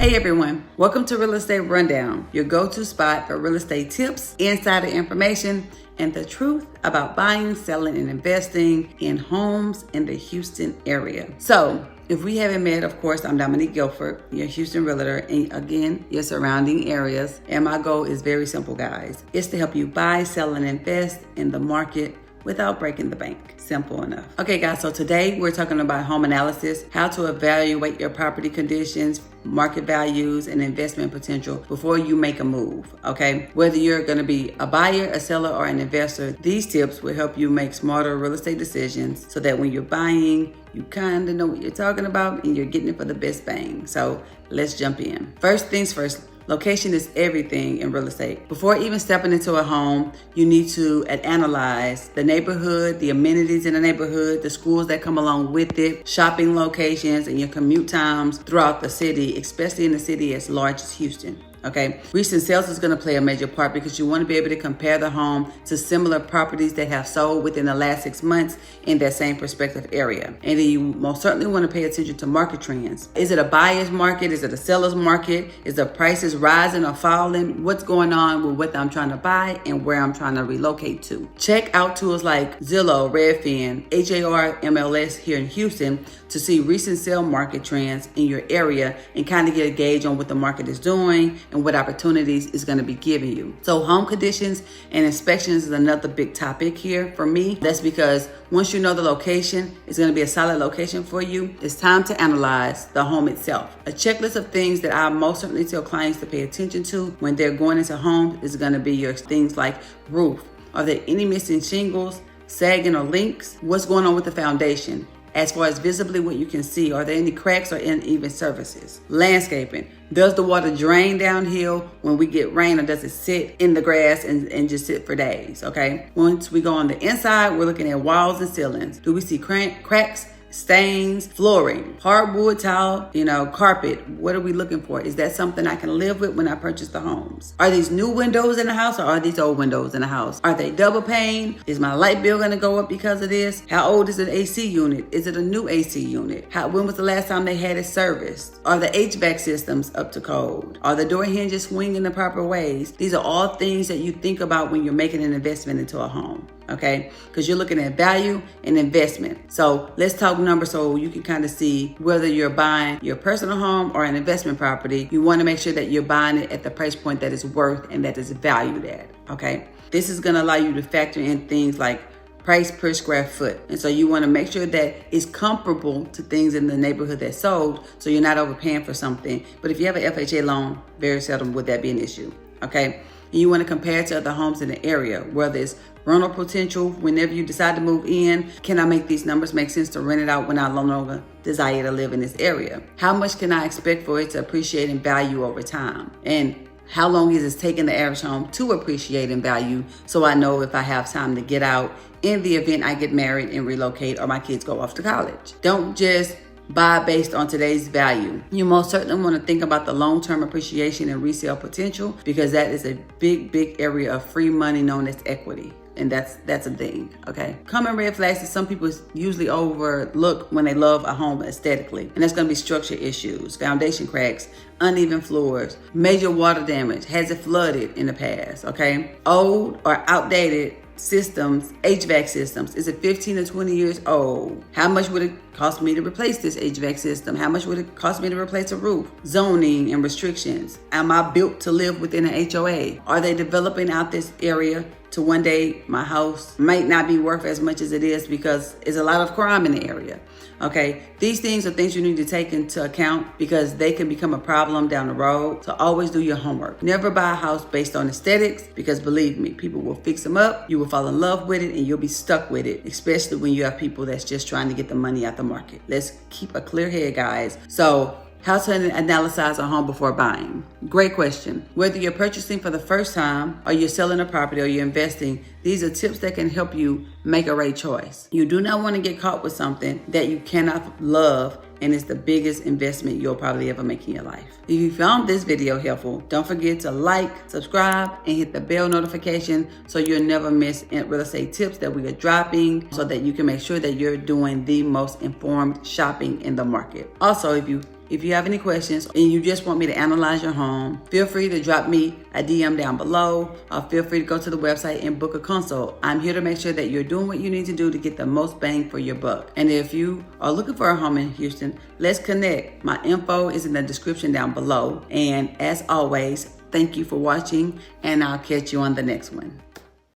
Hey everyone, welcome to Real Estate Rundown, your go-to spot for real estate tips, insider information, and the truth about buying, selling, and investing in homes in the Houston area. So, if we haven't met, of course, I'm Dominique Gilford, your Houston Realtor, and again, your surrounding areas. And my goal is very simple, guys. It's to help you buy, sell, and invest in the market without breaking the bank. Simple enough. Okay, guys, so today we're talking about home analysis, how to evaluate your property conditions, market values, and investment potential before you make a move, okay? Whether you're gonna be a buyer, a seller, or an investor, these tips will help you make smarter real estate decisions so that when you're buying, you kind of know what you're talking about and you're getting it for the best bang. So let's jump in. First things first, location is everything in real estate. Before even stepping into a home, you need to analyze the neighborhood, the amenities in the neighborhood, the schools that come along with it, shopping locations, and your commute times throughout the city, especially in a city as large as Houston. Okay, recent sales is going to play a major part because you want to be able to compare the home to similar properties that have sold within the last 6 months in that same prospective area. And then you most certainly want to pay attention to market trends. Is it a buyer's market? Is it a seller's market? Is the prices rising or falling? What's going on with what I'm trying to buy and where I'm trying to relocate to? Check out tools like Zillow, Redfin, HAR, MLS here in Houston to see recent sale market trends in your area and kind of get a gauge on what the market is doing and what opportunities is going to be giving you. So home conditions and inspections is another big topic here for me. That's because once you know the location, it's going to be a solid location for you. It's time to analyze the home itself. A checklist of things that I most certainly tell clients to pay attention to when they're going into homes is going to be your things like roof. Are there any missing shingles, sagging, or leaks? What's going on with the foundation? As far as visibly what you can see, are there any cracks or uneven surfaces? Landscaping. Does the water drain downhill when we get rain, or does it sit in the grass and just sit for days, okay? Once we go on the inside, we're looking at walls and ceilings. Do we see cracks, stains, flooring, hardwood tile, carpet? What are we looking for? Is that something I can live with when I purchase the homes? Are these new windows in the house or are these old windows in the house? Are they double pane? Is my light bill gonna go up because of this? How old is an AC unit? Is it a new AC unit? When was the last time they had it serviced? Are the HVAC systems up to code? Are the door hinges swinging the proper ways? These are all things that you think about when you're making an investment into a home. Okay, because you're looking at value and investment. So let's talk numbers so you can kind of see whether you're buying your personal home or an investment property. You want to make sure that you're buying it at the price point that it's worth and that it's valued at. Okay, this is going to allow you to factor in things like price per square foot. And so you want to make sure that it's comparable to things in the neighborhood that sold, so you're not overpaying for something. But if you have an FHA loan, very seldom would that be an issue. Okay, and you want to compare it to other homes in the area, whether it's rental potential. Whenever you decide to move in, can I make these numbers make sense to rent it out when I no longer desire to live in this area? How much can I expect for it to appreciate in value over time? And how long is it taking the average home to appreciate in value, so I know if I have time to get out in the event I get married and relocate or my kids go off to college? Don't just buy based on today's value. You most certainly want to think about the long-term appreciation and resale potential, because that is a big area of free money known as equity. And that's a thing, okay? Common red flags that some people usually overlook when they love a home aesthetically. And that's gonna be structure issues, foundation cracks, uneven floors, major water damage. Has it flooded in the past, okay? Old or outdated systems, HVAC systems. Is it 15 to 20 years old? How much would it cost me to replace this HVAC system? How much would it cost me to replace a roof? Zoning and restrictions. Am I built to live within an HOA? Are they developing out this area to one day my house might not be worth as much as it is because there's a lot of crime in the area? Okay, these things are things you need to take into account because they can become a problem down the road. So always do your homework. Never buy a house based on aesthetics, because believe me, people will fix them up, you will fall in love with it, and you'll be stuck with it, especially when you have people that's just trying to get the money out the market. Let's keep a clear head, guys. So how to analyze a home before buying? Great question. Whether you're purchasing for the first time or you're selling a property or you're investing, these are tips that can help you make a right choice. You do not want to get caught with something that you cannot love, and it's the biggest investment you'll probably ever make in your life. If you found this video helpful, don't forget to like, subscribe, and hit the bell notification so you'll never miss real estate tips that we are dropping, so that you can make sure that you're doing the most informed shopping in the market. Also, if you If you have any questions and you just want me to analyze your home, feel free to drop me a DM down below, or feel free to go to the website and book a consult. I'm here to make sure that you're doing what you need to do to get the most bang for your buck. And if you are looking for a home in Houston, let's connect. My info is in the description down below. And as always, thank you for watching, and I'll catch you on the next one.